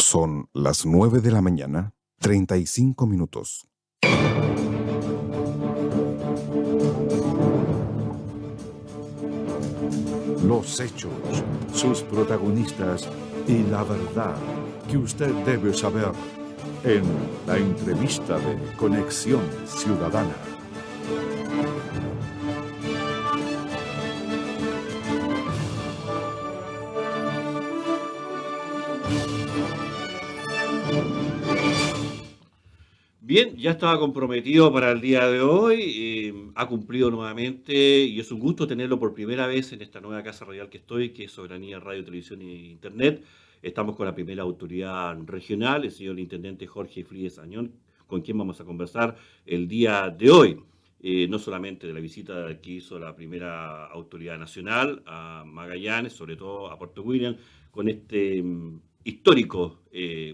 Son las 9 de la mañana, 35 minutos. Los hechos, sus protagonistas y la verdad que usted debe saber en la entrevista de Conexión Ciudadana. Bien, ya estaba comprometido para el día de hoy, ha cumplido nuevamente y es un gusto tenerlo por primera vez en esta nueva casa radial que estoy, que es Soberanía Radio, Televisión e Internet. Estamos con la primera autoridad regional, el señor intendente Jorge Fríes Añón, con quien vamos a conversar el día de hoy. No solamente de la visita que hizo la primera autoridad nacional a Magallanes, sobre todo a Puerto William, con este histórico,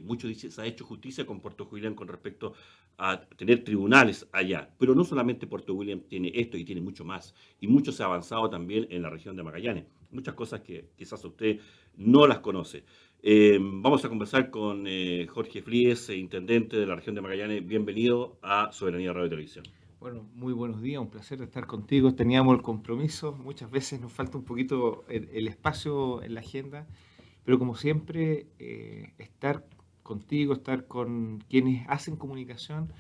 muchos dicen, se ha hecho justicia con Puerto William con respecto a tener tribunales allá. Pero no solamente Puerto William tiene esto y tiene mucho más. Y mucho se ha avanzado también en la región de Magallanes. Muchas cosas que quizás usted no las conoce. Vamos a conversar con Jorge Fríes, intendente de la región de Magallanes. Bienvenido a Soberanía Radio y Televisión. Bueno, muy buenos días, un placer estar contigo. Teníamos el compromiso, muchas veces nos falta un poquito el espacio en la agenda, pero como siempre, estar contigo, estar con quienes hacen comunicación,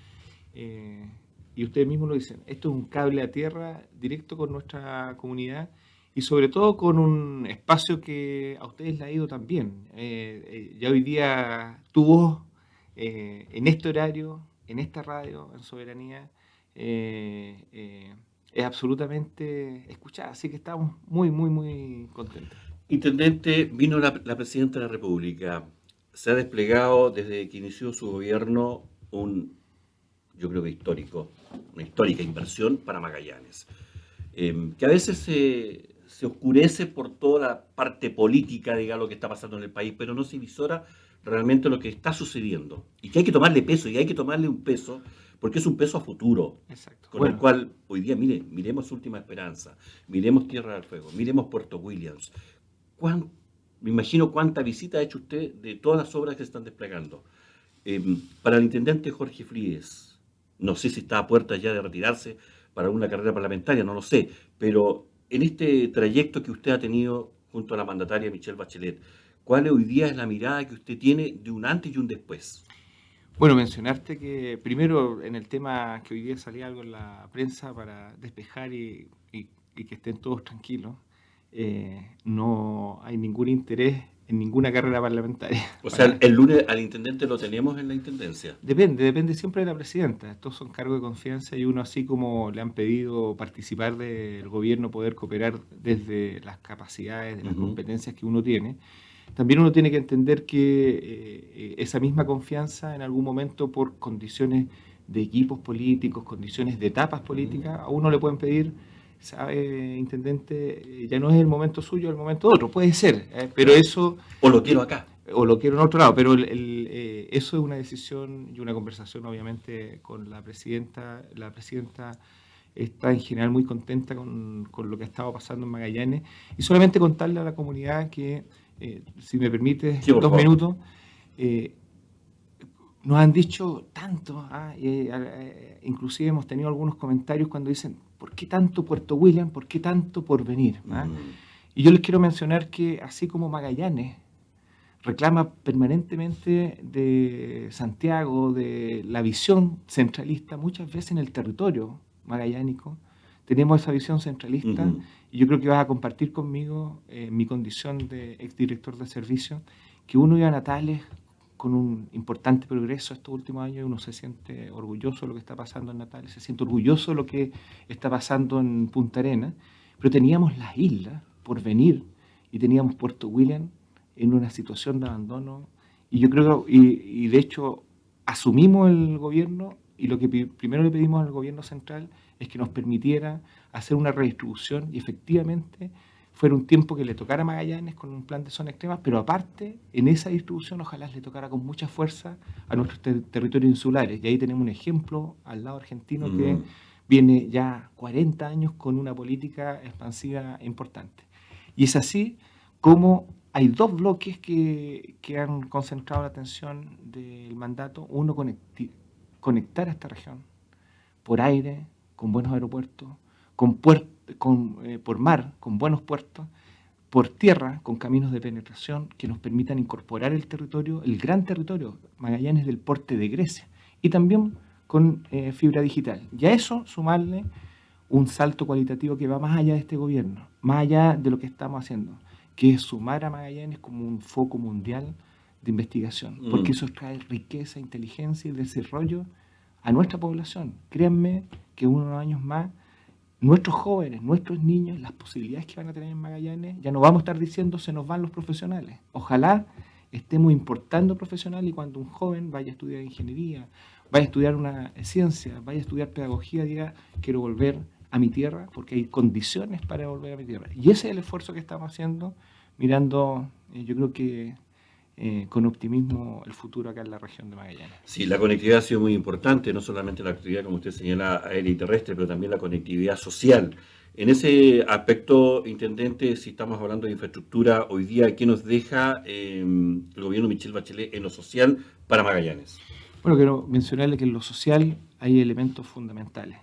y ustedes mismos lo dicen, esto es un cable a tierra directo con nuestra comunidad y sobre todo con un espacio que a ustedes le ha ido tan bien. Ya hoy día tu voz en este horario, en esta radio, en Soberanía, es absolutamente escuchada, así que estamos muy contentos. Intendente, vino la Presidenta de la República. Se ha desplegado desde que inició su gobierno yo creo que una histórica inversión para Magallanes, que a veces se oscurece por toda la parte política, digamos, lo que está pasando en el país, pero no se visora realmente lo que está sucediendo y que hay que tomarle peso, y hay que tomarle un peso, porque es un peso a futuro. Exacto. Con el cual hoy día, miremos Última Esperanza, miremos Tierra del Fuego, miremos Puerto Williams. Me imagino cuánta visita ha hecho usted de todas las obras que se están desplegando. Para el intendente Jorge Fríes, no sé si está a puertas ya de retirarse para una carrera parlamentaria, no lo sé, pero en este trayecto que usted ha tenido junto a la mandataria Michelle Bachelet, ¿cuál hoy día es la mirada que usted tiene de un antes y un después? Bueno, mencionarte que primero en el tema que hoy día salía algo en la prensa para despejar y que estén todos tranquilos, no hay ningún interés en ninguna carrera parlamentaria. O sea, el lunes al intendente lo tenemos en la intendencia. Depende siempre de la presidenta. Estos son cargos de confianza y uno, así como le han pedido participar del gobierno, poder cooperar desde las capacidades, de las competencias que uno tiene, también uno tiene que entender que esa misma confianza en algún momento, por condiciones de equipos políticos, condiciones de etapas políticas, a uno le pueden pedir, sabe, intendente, ya no es el momento suyo, es el momento de otro. Puede ser, pero eso... O lo quiero acá. O lo quiero en otro lado, pero eso es una decisión y una conversación, obviamente, con la presidenta. La presidenta está en general muy contenta con lo que ha estado pasando en Magallanes. Y solamente contarle a la comunidad que, si me permite, sí, 2 minutos, nos han dicho tanto, inclusive hemos tenido algunos comentarios cuando dicen, ¿por qué tanto Puerto William? ¿Por qué tanto Porvenir? Y yo les quiero mencionar que, así como Magallanes reclama permanentemente de Santiago, de la visión centralista, muchas veces en el territorio magallánico tenemos esa visión centralista, y yo creo que vas a compartir conmigo, mi condición de exdirector de servicio, que uno iba a Natales con un importante progreso estos últimos años, y uno se siente orgulloso de lo que está pasando en Natales, se siente orgulloso de lo que está pasando en Punta Arenas, pero teníamos las islas por venir y teníamos Puerto William en una situación de abandono, y yo creo, y de hecho asumimos el gobierno, y lo que primero le pedimos al gobierno central es que nos permitiera hacer una redistribución, y efectivamente fuera un tiempo que le tocara a Magallanes con un plan de zona extrema, pero aparte, en esa distribución ojalá le tocara con mucha fuerza a nuestros territorios insulares, y ahí tenemos un ejemplo al lado argentino que viene ya 40 años con una política expansiva importante. Y es así como hay dos bloques que han concentrado la atención del mandato. Uno, conectar a esta región por aire, con buenos aeropuertos, por mar, con buenos puertos, por tierra, con caminos de penetración que nos permitan incorporar el territorio, el gran territorio, Magallanes del porte de Grecia, y también con fibra digital. Y a eso sumarle un salto cualitativo que va más allá de este gobierno, más allá de lo que estamos haciendo, que es sumar a Magallanes como un foco mundial de investigación, porque eso trae riqueza, inteligencia y desarrollo a nuestra población. Créanme que unos años más, nuestros jóvenes, nuestros niños, las posibilidades que van a tener en Magallanes, ya no vamos a estar diciendo se nos van los profesionales. Ojalá estemos importando profesionales y cuando un joven vaya a estudiar ingeniería, vaya a estudiar una ciencia, vaya a estudiar pedagogía, diga, quiero volver a mi tierra porque hay condiciones para volver a mi tierra. Y ese es el esfuerzo que estamos haciendo, mirando, yo creo que con optimismo el futuro acá en la región de Magallanes. Sí, la conectividad ha sido muy importante, no solamente la actividad, como usted señala, aérea y terrestre, pero también la conectividad social. En ese aspecto, intendente, si estamos hablando de infraestructura, hoy día, ¿qué nos deja el gobierno de Michelle Bachelet en lo social para Magallanes? Bueno, quiero mencionarle que en lo social hay elementos fundamentales.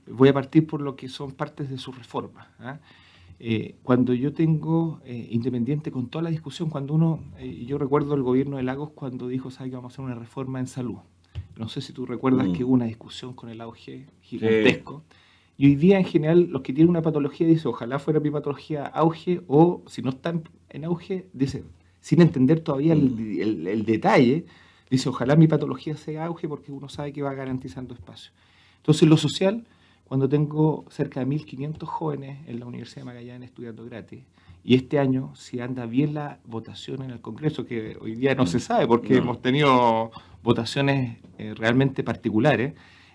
Voy a partir por lo que son partes de su reforma. Cuando yo tengo, independiente con toda la discusión, cuando uno, yo recuerdo el gobierno de Lagos cuando dijo, ¿sabe que vamos a hacer una reforma en salud? No sé si tú recuerdas que hubo una discusión con el auge gigantesco. Y hoy día, en general, los que tienen una patología dicen, ojalá fuera mi patología auge, o si no están en auge, dicen, sin entender todavía el detalle, dice, ojalá mi patología sea auge porque uno sabe que va garantizando espacio. Entonces, lo social, cuando tengo cerca de 1.500 jóvenes en la Universidad de Magallanes estudiando gratis, y este año, si anda bien la votación en el Congreso, que hoy día no se sabe porque hemos tenido votaciones realmente particulares,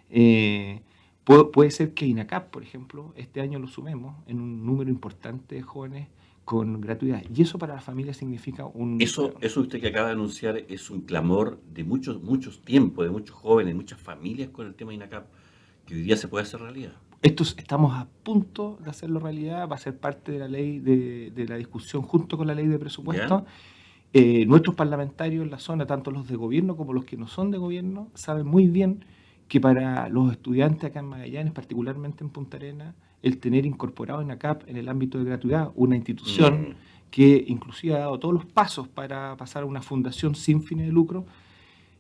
puede ser que INACAP, por ejemplo, este año lo sumemos en un número importante de jóvenes con gratuidad. Y eso para la familia significa un... Eso usted que acaba de anunciar es un clamor de muchos tiempos, de muchos jóvenes, de muchas familias con el tema INACAP, que hoy día se puede hacer realidad. Estamos a punto de hacerlo realidad, va a ser parte de la ley de la discusión junto con la ley de presupuesto. Nuestros parlamentarios en la zona, tanto los de gobierno como los que no son de gobierno, saben muy bien que para los estudiantes acá en Magallanes, particularmente en Punta Arenas, el tener incorporado en ACAP en el ámbito de gratuidad una institución que inclusive ha dado todos los pasos para pasar a una fundación sin fines de lucro.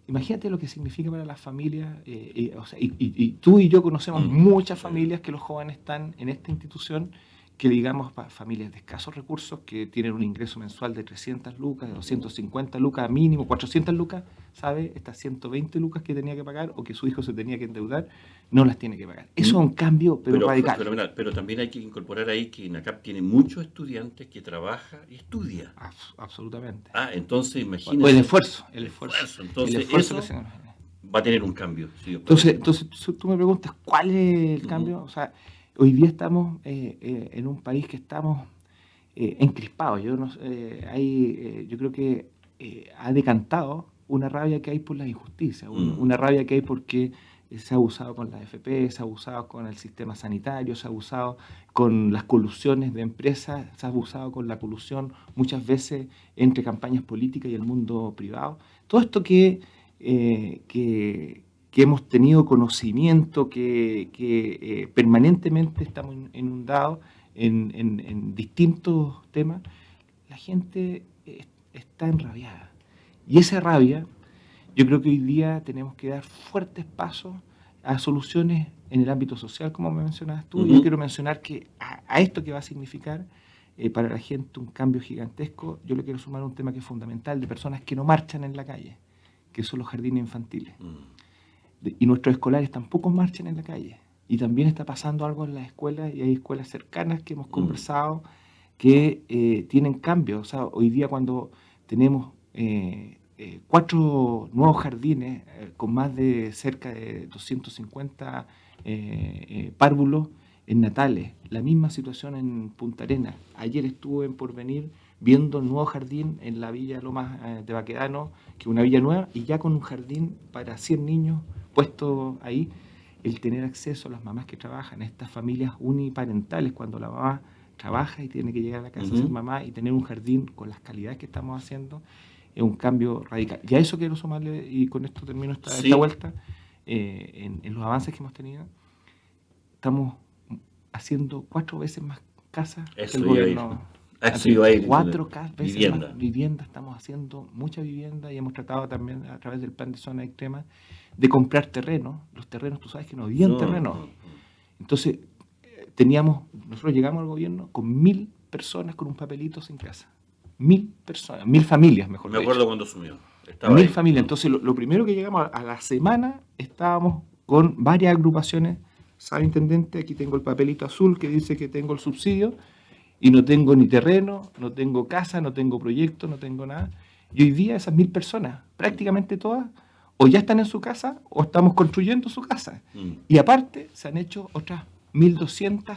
Imagínate lo que significa para las familias, y tú y yo conocemos muchas familias que los jóvenes están en esta institución, que digamos familias de escasos recursos, que tienen un ingreso mensual de 300 lucas, de 250 lucas mínimo, 400 lucas, ¿sabe? Estas 120 lucas que tenía que pagar o que su hijo se tenía que endeudar, no las tiene que pagar. Eso es un cambio, pero radical. Pero también hay que incorporar ahí que INACAP tiene muchos estudiantes que trabaja y estudia. Absolutamente. Entonces imagínate. El esfuerzo. Entonces eso va a tener un cambio. Sí, entonces tú me preguntas, ¿cuál es el cambio? O sea, hoy día estamos en un país que estamos encrispados. Yo creo que ha decantado una rabia que hay por la injusticia, una rabia que hay porque se ha abusado con la AFP, se ha abusado con el sistema sanitario, se ha abusado con las colusiones de empresas, se ha abusado con la colusión muchas veces entre campañas políticas y el mundo privado. Todo esto que hemos tenido conocimiento, que permanentemente estamos inundados en distintos temas, la gente está enrabiada. Y esa rabia, yo creo que hoy día tenemos que dar fuertes pasos a soluciones en el ámbito social, como me mencionabas tú. Yo quiero mencionar que a esto que va a significar para la gente un cambio gigantesco, yo le quiero sumar un tema que es fundamental, de personas que no marchan en la calle, que son los jardines infantiles. Y nuestros escolares tampoco marchan en la calle. Y también está pasando algo en las escuelas, y hay escuelas cercanas que hemos conversado que tienen cambios. O sea, hoy día cuando tenemos 4 nuevos jardines con más de cerca de 250 párvulos en Natales, la misma situación en Punta Arenas. Ayer estuve en Porvenir viendo el nuevo jardín en la Villa Lomas de Baquedano, que es una villa nueva, y ya con un jardín para 100 niños puesto ahí. El tener acceso a las mamás que trabajan, estas familias uniparentales, cuando la mamá trabaja y tiene que llegar a la casa a ser mamá y tener un jardín con las calidades que estamos haciendo, es un cambio radical. Y a eso quiero sumarle, y con esto termino esta vuelta, en los avances que hemos tenido, estamos haciendo 4 veces más casas que el gobierno. 4 veces más vivienda, estamos haciendo mucha vivienda y hemos tratado también a través del plan de zona extrema de comprar terrenos. Los terrenos, tú sabes que no habían terrenos. Entonces, nosotros llegamos al gobierno con 1000 personas con un papelito sin casa. 1000 personas, 1000 familias, mejor dicho. Me acuerdo cuando asumió. 1000 familias. Entonces, lo primero que llegamos a la semana, estábamos con varias agrupaciones. ¿Sabe, intendente? Aquí tengo el papelito azul que dice que tengo el subsidio y no tengo ni terreno, no tengo casa, no tengo proyecto, no tengo nada. Y hoy día esas 1000 personas, prácticamente todas, o ya están en su casa o estamos construyendo su casa. Y aparte, se han hecho otras 1200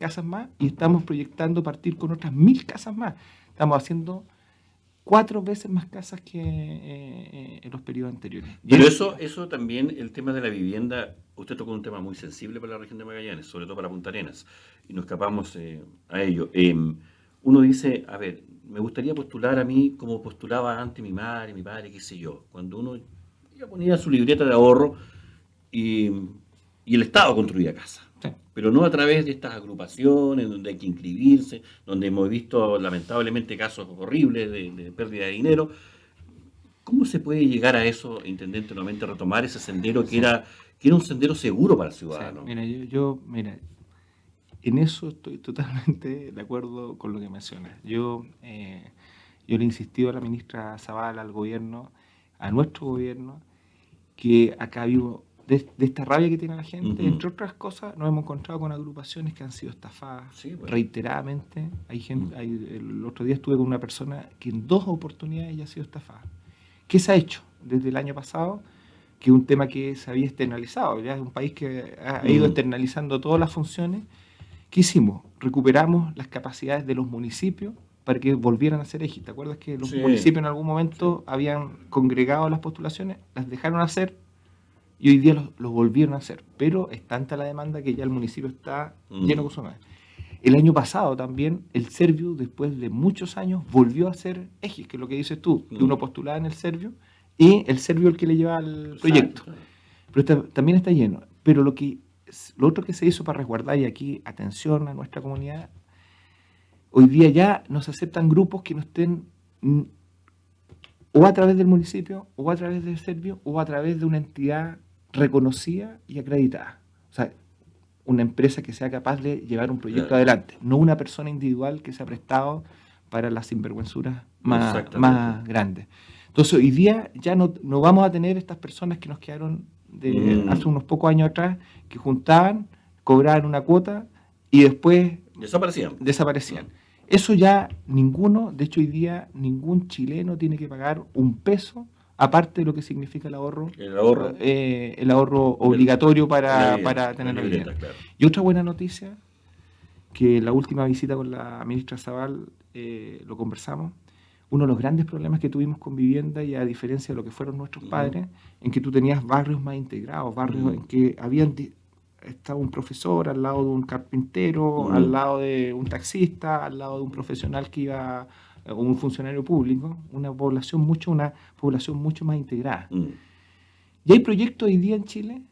casas más y estamos proyectando partir con otras 1000 casas más. Estamos haciendo 4 veces más casas que en los periodos anteriores. Pero eso también, el tema de la vivienda, usted tocó un tema muy sensible para la región de Magallanes, sobre todo para Punta Arenas, y nos escapamos a ello. Uno dice, a ver, me gustaría postular a mí como postulaba antes mi madre, mi padre, qué sé yo. Cuando uno ya ponía su libreta de ahorro y el Estado construía casas. Sí. Pero no a través de estas agrupaciones donde hay que inscribirse, donde hemos visto lamentablemente casos horribles de pérdida de dinero. ¿Cómo se puede llegar a eso, intendente, nuevamente retomar ese sendero que era un sendero seguro para el ciudadano? Sí, mira, en eso estoy totalmente de acuerdo con lo que mencionas. Yo le he insistido a la ministra Zavala, al gobierno, a nuestro gobierno, que acá vivo de esta rabia que tiene la gente. Entre otras cosas, nos hemos encontrado con agrupaciones que han sido estafadas reiteradamente. El otro día estuve con una persona que en 2 oportunidades ya ha sido estafada. ¿Qué se ha hecho desde el año pasado? Que es un tema que se había externalizado. Ya es un país que ha ido externalizando todas las funciones. ¿Qué hicimos? Recuperamos las capacidades de los municipios para que volvieran a ser ejes. ¿Te acuerdas que los municipios en algún momento habían congregado las postulaciones? Las dejaron hacer y hoy día los volvieron a hacer. Pero es tanta la demanda que ya el municipio está lleno con su madre. El año pasado también el Servio, después de muchos años, volvió a ser ejes, que es lo que dices tú, que uno postulaba en el Servio y el Servio el que le lleva al proyecto. Pero también está lleno. Pero lo otro que se hizo para resguardar, y aquí atención a nuestra comunidad, hoy día ya nos aceptan grupos que no estén o a través del municipio, o a través del Servio, o a través de una entidad reconocida y acreditada. O sea, una empresa que sea capaz de llevar un proyecto adelante, no una persona individual que se ha prestado para las sinvergüenzuras más grandes. Entonces, hoy día ya no vamos a tener estas personas que nos quedaron de hace unos pocos años atrás, que juntaban, cobraban una cuota y después desaparecían. Eso ya de hecho hoy día ningún chileno tiene que pagar un peso, aparte de lo que significa el ahorro obligatorio para tener la vivienda. Claro. Y otra buena noticia, que la última visita con la ministra Zabal lo conversamos, uno de los grandes problemas que tuvimos con vivienda, y a diferencia de lo que fueron nuestros padres, en que tú tenías barrios más integrados, barrios en que estaba un profesor al lado de un carpintero, al lado de un taxista, al lado de un profesional que iba, o un funcionario público, una población mucho más integrada. Y hay proyectos hoy día en Chile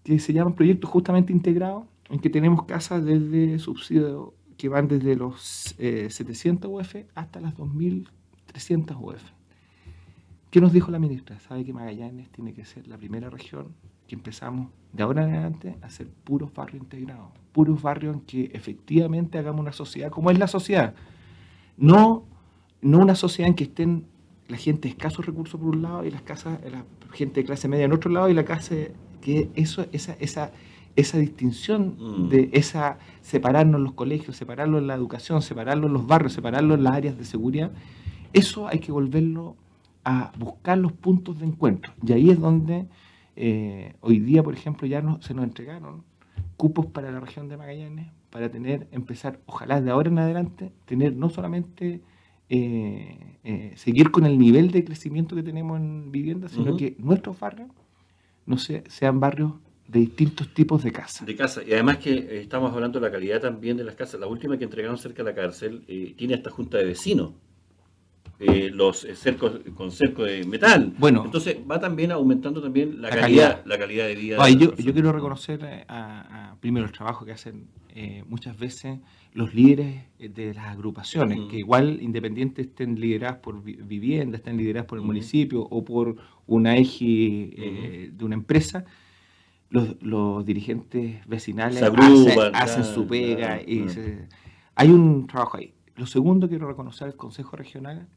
que se llaman proyectos justamente integrados, en que tenemos casas desde subsidio que van desde los 700 UF hasta las 2.300 UF. ¿Qué nos dijo la ministra? Sabe que Magallanes tiene que ser la primera región que empezamos de ahora en adelante a hacer puros barrios integrados, puros barrios en que efectivamente hagamos una sociedad como es la sociedad. No una sociedad en que estén la gente de escasos recursos por un lado y la gente de clase media en otro lado, y la clase que esa distinción de separarnos en los colegios, separarlos en la educación, separarlos en los barrios, separarlos en las áreas de seguridad, eso hay que volverlo a buscar los puntos de encuentro. Y ahí es donde hoy día, por ejemplo, se nos entregaron cupos para la región de Magallanes para empezar, ojalá de ahora en adelante, tener no solamente seguir con el nivel de crecimiento que tenemos en vivienda, sino que nuestros barrios sean barrios de distintos tipos de casas. De casa. Y además que estamos hablando de la calidad también de las casas. La última que entregaron cerca de la cárcel tiene esta junta de vecinos. Los cercos con cerco de metal. Bueno, entonces va también aumentando también la calidad calidad de vida. Yo quiero reconocer primero el trabajo que hacen muchas veces los líderes de las agrupaciones, que igual independientes estén lideradas por vivienda, estén lideradas por el municipio o por una eje de una empresa, los dirigentes vecinales se agrupan, hacen su pega. Hay un trabajo ahí. Lo segundo, quiero reconocer el Consejo Regional,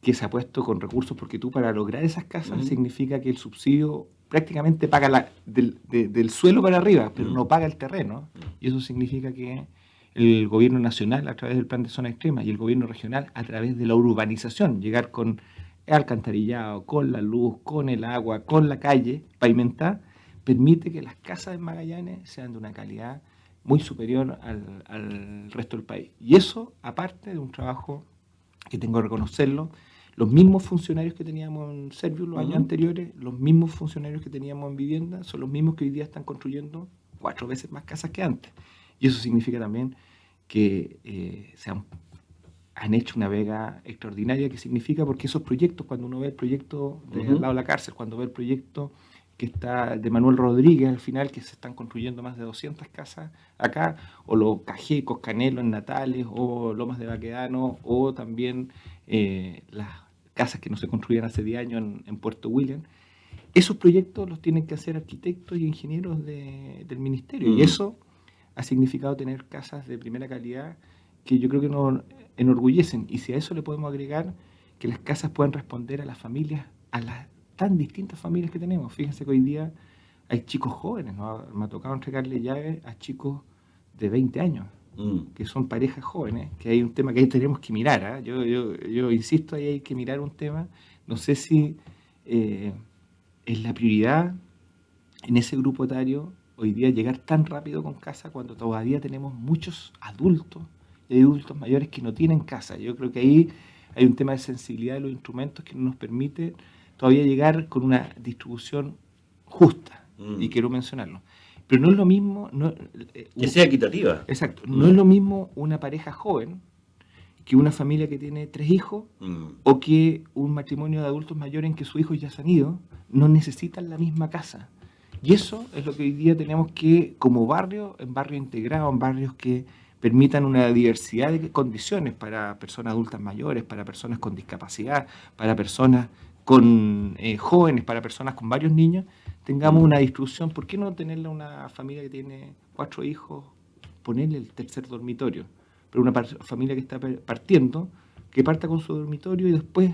que se ha puesto con recursos, porque tú para lograr esas casas significa que el subsidio prácticamente paga del suelo para arriba, pero no paga el terreno. Y eso significa que el gobierno nacional, a través del plan de zona extrema, y el gobierno regional, a través de la urbanización, llegar con el alcantarillado, con la luz, con el agua, con la calle pavimentada, permite que las casas en Magallanes sean de una calidad muy superior al resto del país. Y eso, aparte de un trabajo que tengo que reconocerlo, los mismos funcionarios que teníamos en Servius los años anteriores, los mismos funcionarios que teníamos en vivienda, son los mismos que hoy día están construyendo 4 veces más casas que antes. Y eso significa también que han hecho una vega extraordinaria, que significa, porque esos proyectos, cuando uno ve el proyecto de al lado de la cárcel, cuando ve el proyecto que está de Manuel Rodríguez al final, que se están construyendo más de 200 casas acá, o los Cajecos, Canelo en Natales, o Lomas de Baquedano, o también las casas que no se construían hace 10 años en Puerto William. Esos proyectos los tienen que hacer arquitectos y ingenieros del ministerio, y eso ha significado tener casas de primera calidad que yo creo que nos enorgullecen. Y si a eso le podemos agregar que las casas puedan responder a las familias, a las tan distintas familias que tenemos. Fíjense que hoy día hay chicos jóvenes, ¿no? Me ha tocado entregarle llaves a chicos de 20 años, que son parejas jóvenes, que hay un tema que ahí tenemos que mirar. Yo insisto, ahí hay que mirar un tema. No sé si es la prioridad en ese grupo etario hoy día llegar tan rápido con casa cuando todavía tenemos muchos adultos y adultos mayores que no tienen casa. Yo creo que ahí hay un tema de sensibilidad de los instrumentos que no nos permite todavía llegar con una distribución justa, y quiero mencionarlo. Pero no es lo mismo... que sea equitativa. Exacto. No es lo mismo una pareja joven que una familia que tiene 3 hijos o que un matrimonio de adultos mayores en que sus hijos ya se han ido, no necesitan la misma casa. Y eso es lo que hoy día tenemos que, como barrio, en barrios integrados, en barrios que permitan una diversidad de condiciones para personas adultas mayores, para personas con discapacidad, para personas con jóvenes, para personas con varios niños, tengamos una distribución. ¿Por qué no tenerle a una familia que tiene 4 hijos, ponerle el tercer dormitorio? Pero una familia que está partiendo, que parta con su dormitorio y después,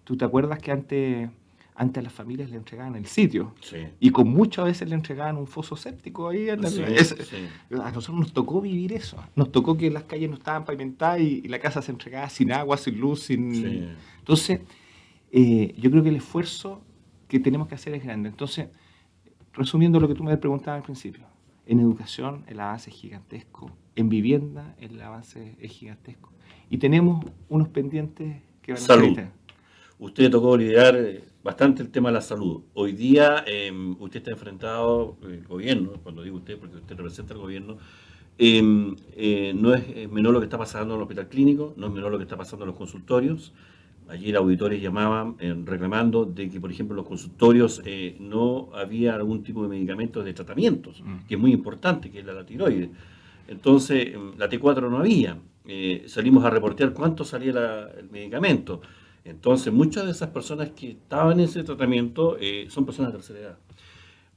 ¿tú te acuerdas que antes a las familias le entregaban el sitio? Sí. Y con muchas veces le entregaban un foso séptico ahí. A nosotros nos tocó vivir eso. Nos tocó que las calles no estaban pavimentadas y la casa se entregaba sin agua, sin luz, sin... Sí. Entonces, yo creo que el esfuerzo que tenemos que hacer es grande. Entonces, resumiendo lo que tú me preguntabas al principio, en educación el avance es gigantesco, en vivienda el avance es gigantesco. Y tenemos unos pendientes que van a Salud. ser... Usted tocó liderar bastante el tema de la salud. Hoy día usted está enfrentado, el gobierno, cuando digo usted, porque usted representa al gobierno, no es menor lo que está pasando en el hospital clínico, no es menor lo que está pasando en los consultorios. Ayer auditores llamaban reclamando de que, por ejemplo, en los consultorios no había algún tipo de medicamentos de tratamientos, que es muy importante, que es la tiroides. Entonces, la T4 no había. Salimos a reportear cuánto salía el medicamento. Entonces, muchas de esas personas que estaban en ese tratamiento son personas de tercera edad.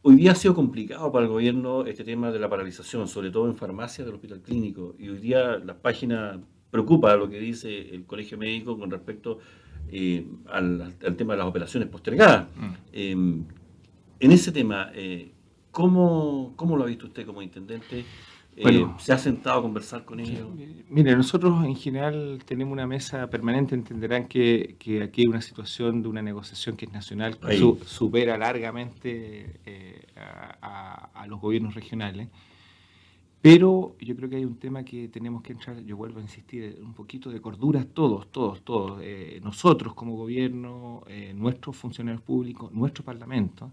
Hoy día ha sido complicado para el gobierno este tema de la paralización, sobre todo en farmacias del hospital clínico. Y hoy día las páginas preocupa lo que dice el Colegio Médico con respecto al tema de las operaciones postergadas. En ese tema, ¿cómo lo ha visto usted como intendente? Bueno, ¿Se ha sentado a conversar con ellos? Mire, nosotros en general tenemos una mesa permanente. Entenderán que aquí hay una situación de una negociación que es nacional, que supera largamente a los gobiernos regionales. Pero yo creo que hay un tema que tenemos que entrar, yo vuelvo a insistir, un poquito de cordura todos. Nosotros como gobierno, nuestros funcionarios públicos, nuestro parlamento,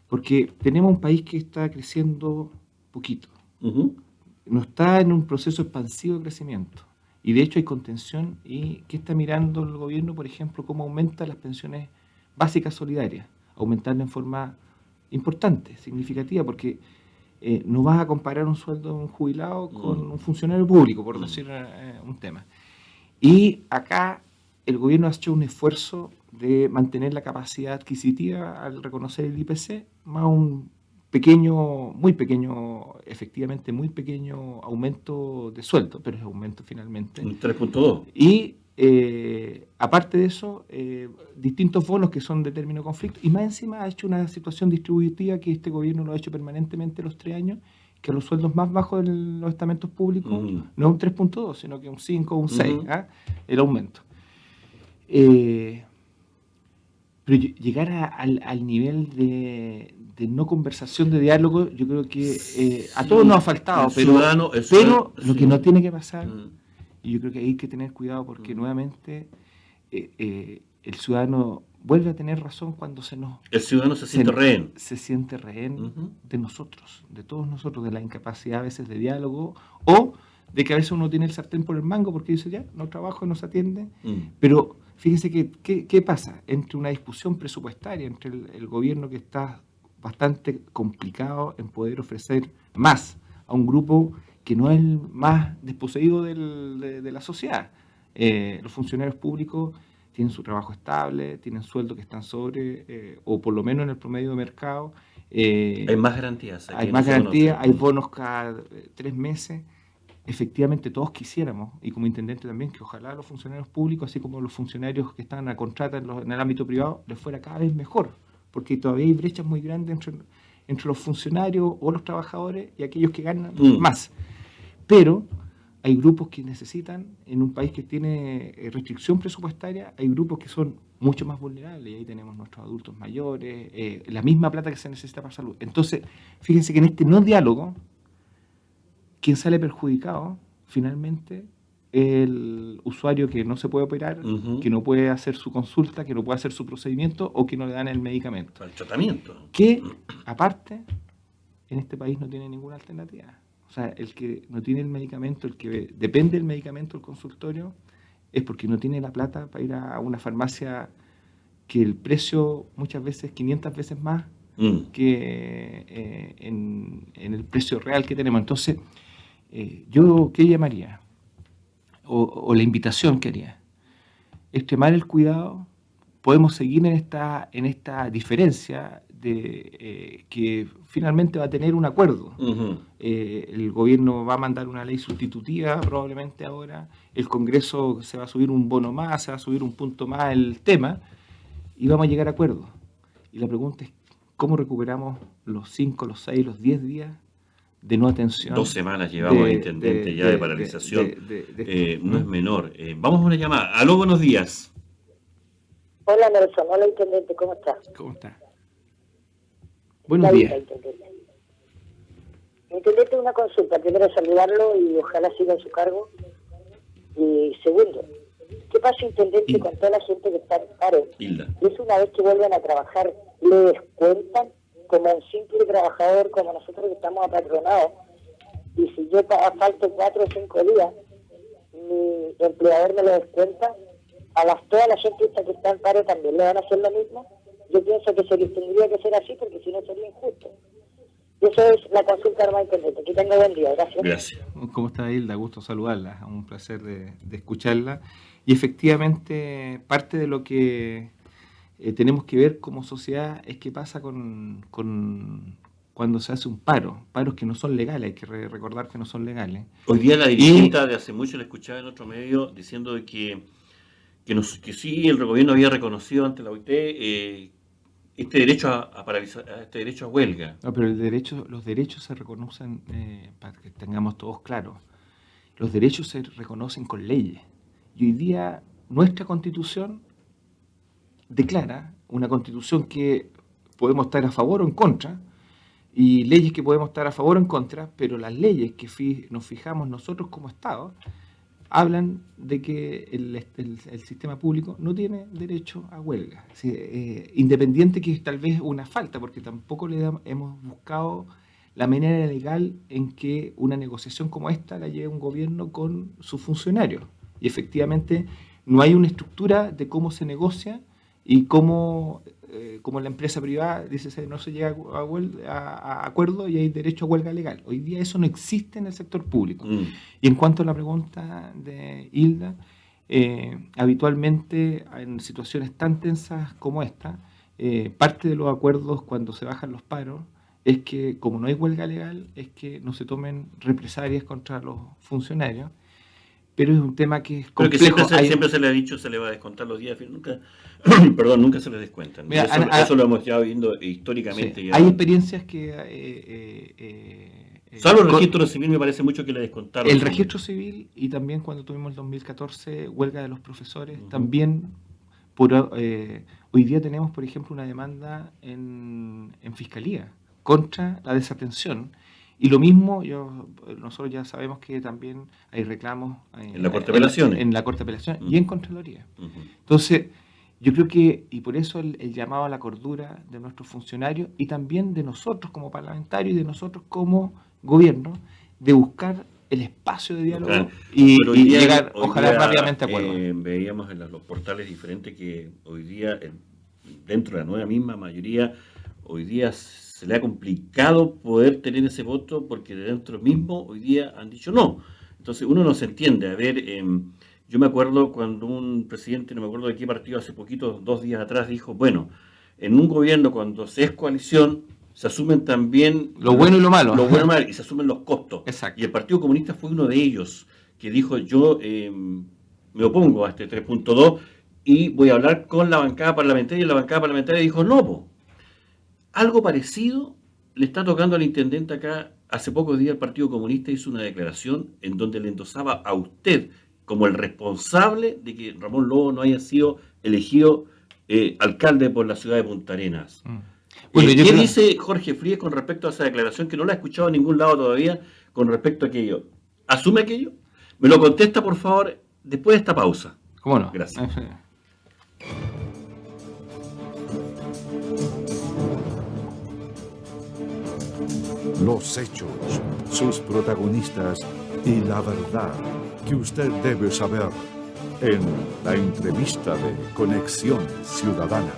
Porque tenemos un país que está creciendo poquito. No está en un proceso expansivo de crecimiento. Y de hecho hay contención. ¿Y qué está mirando el gobierno? Por ejemplo, cómo aumenta las pensiones básicas solidarias. Aumentarla en forma importante, significativa, porque no vas a comparar un sueldo de un jubilado con un funcionario público, por decir un tema. Y acá el gobierno ha hecho un esfuerzo de mantener la capacidad adquisitiva al reconocer el IPC, más un pequeño, muy pequeño, efectivamente muy pequeño aumento de sueldo, pero es aumento finalmente. Un 3.2. Y aparte de eso, distintos bonos que son de término conflicto, y más encima ha hecho una situación distributiva que este gobierno lo ha hecho permanentemente los 3 años, que los sueldos más bajos de los estamentos públicos no es un 3.2, sino que un 5 o un 6, el aumento. Pero llegar al nivel de no conversación, de diálogo, yo creo que a todos nos ha faltado, pero lo que no tiene que pasar, y yo creo que hay que tener cuidado porque nuevamente el ciudadano vuelve a tener razón cuando el ciudadano se siente rehén. Se siente rehén de nosotros, de todos nosotros, de la incapacidad a veces de diálogo, o de que a veces uno tiene el sartén por el mango porque dice, ya, no trabajo, no se atiende. Pero fíjense ¿qué pasa? Entre una discusión presupuestaria, entre el gobierno que está bastante complicado en poder ofrecer más a un grupo que no es el más desposeído de la sociedad. Los funcionarios públicos tienen su trabajo estable, tienen sueldos que están sobre, o por lo menos en el promedio de mercado. Hay más garantías. Hay más garantías, hay bonos cada 3 meses. Efectivamente, todos quisiéramos, y como intendente también, que ojalá a los funcionarios públicos, así como los funcionarios que están a contrata en el ámbito privado, les fuera cada vez mejor, porque todavía hay brechas muy grandes entre los funcionarios o los trabajadores y aquellos que ganan más. Pero hay grupos que necesitan, en un país que tiene restricción presupuestaria, hay grupos que son mucho más vulnerables, y ahí tenemos nuestros adultos mayores, la misma plata que se necesita para salud. Entonces, fíjense que en este no diálogo, quien sale perjudicado, finalmente, el usuario que no se puede operar, que no puede hacer su consulta, que no puede hacer su procedimiento o que no le dan el medicamento. El tratamiento. Que, aparte, en este país no tiene ninguna alternativa. O sea, el que no tiene el medicamento, el que depende del medicamento del consultorio, es porque no tiene la plata para ir a una farmacia que el precio muchas veces 500 veces más que en el precio real que tenemos. Entonces, yo, ¿qué llamaría? O la invitación que haría, extremar el cuidado. Podemos seguir en esta diferencia de que finalmente va a tener un acuerdo. El gobierno va a mandar una ley sustitutiva probablemente ahora, el Congreso se va a subir un bono más, se va a subir un punto más el tema, y vamos a llegar a acuerdos. Y la pregunta es, ¿cómo recuperamos los 5, los 6, los 10 días de no atención? 2 semanas llevamos, intendente, ya de paralización. No es menor. Vamos a una llamada. Aló, buenos días. Hola, Nelson. Hola, intendente. ¿Cómo estás? ¿Cómo está? Buenos días. Intendente, una consulta. Primero, saludarlo y ojalá siga en su cargo. Y segundo, ¿qué pasa, intendente, con toda la gente que está en paro? Hilda. Es una vez que vuelven a trabajar, ¿le descuentan como un simple trabajador, como nosotros que estamos apatronados? Y si yo falto 4 o 5 días, mi empleador me lo descuenta. Toda la gente que está en paro también le van a hacer lo mismo. Yo pienso que tendría que ser así, porque si no sería injusto. Eso es la consulta, hermano intendente. Que tenga buen día. Gracias. Gracias. ¿Cómo está, Hilda? Gusto saludarla. Un placer de escucharla. Y efectivamente, parte de lo que tenemos que ver como sociedad es qué pasa cuando se hace un paro. Paros que no son legales, hay que recordar que no son legales. Hoy día la dirigente de hace mucho la escuchaba en otro medio diciendo que sí, el gobierno había reconocido ante la OIT este derecho a paralizar, este derecho a huelga. No, pero los derechos se reconocen, para que tengamos todos claros, los derechos se reconocen con leyes. Y hoy día nuestra Constitución declara una Constitución que podemos estar a favor o en contra, y leyes que podemos estar a favor o en contra, pero las leyes que nos fijamos nosotros como Estado hablan de que el sistema público no tiene derecho a huelga. Sí, independiente que es tal vez una falta, porque tampoco hemos buscado la manera legal en que una negociación como esta la lleve un gobierno con sus funcionarios. Y efectivamente no hay una estructura de cómo se negocia y cómo, como la empresa privada dice no se llega a acuerdo y hay derecho a huelga legal. Hoy día eso no existe en el sector público. Y en cuanto a la pregunta de Hilda, habitualmente en situaciones tan tensas como esta, parte de los acuerdos cuando se bajan los paros es que, como no hay huelga legal, es que no se tomen represalias contra los funcionarios. Pero es un tema que es complejo. Pero que siempre se le ha dicho, se le va a descontar los días, nunca, perdón, nunca se les descuentan. Mira, eso lo hemos ya viendo históricamente. Sí, ya. Hay experiencias que... Salvo el registro civil, me parece mucho que le descontaron. El registro civil, y también cuando tuvimos el 2014 huelga de los profesores, también hoy día tenemos, por ejemplo, una demanda en fiscalía contra la desatención. Y lo mismo, nosotros ya sabemos que también hay reclamos en la Corte de Apelaciones. En la Corte de Apelaciones y en Contraloría. Entonces, yo creo que, y por eso el llamado a la cordura de nuestros funcionarios y también de nosotros como parlamentarios y de nosotros como gobierno, de buscar el espacio de diálogo y llegar, ojalá, rápidamente a acuerdos. Veíamos en los portales diferentes que hoy día, dentro de la nueva misma mayoría, hoy día se le ha complicado poder tener ese voto porque de dentro mismo hoy día han dicho no. Entonces uno no se entiende. A ver, yo me acuerdo cuando un presidente, no me acuerdo de qué partido, hace poquito, 2 días atrás, dijo, bueno, en un gobierno cuando se es coalición, se asumen también lo bueno y lo malo. Lo bueno y malo, y se asumen los costos. Exacto. Y el Partido Comunista fue uno de ellos que dijo, yo me opongo a este 3.2 y voy a hablar con la bancada parlamentaria, y la bancada parlamentaria dijo, no, po. Algo parecido le está tocando al intendente acá. Hace pocos días el Partido Comunista hizo una declaración en donde le endosaba a usted como el responsable de que Ramón Lobo no haya sido elegido alcalde por la ciudad de Punta Arenas. Bueno, ¿qué dice Jorge Fríes con respecto a esa declaración que no la he escuchado en ningún lado todavía con respecto a aquello? ¿Asume aquello? Me lo contesta, por favor, después de esta pausa. ¿Cómo no? Gracias. Los hechos, sus protagonistas y la verdad que usted debe saber en la entrevista de Conexión Ciudadana.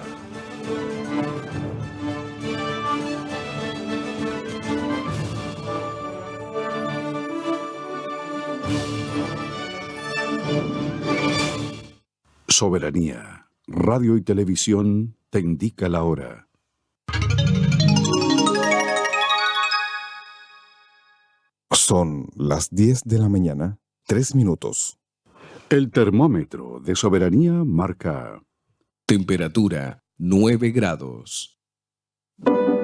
Soberanía. Radio y televisión te indica la hora. Son las 10 de la mañana, 3 minutos. El termómetro de Soberanía marca temperatura 9 grados.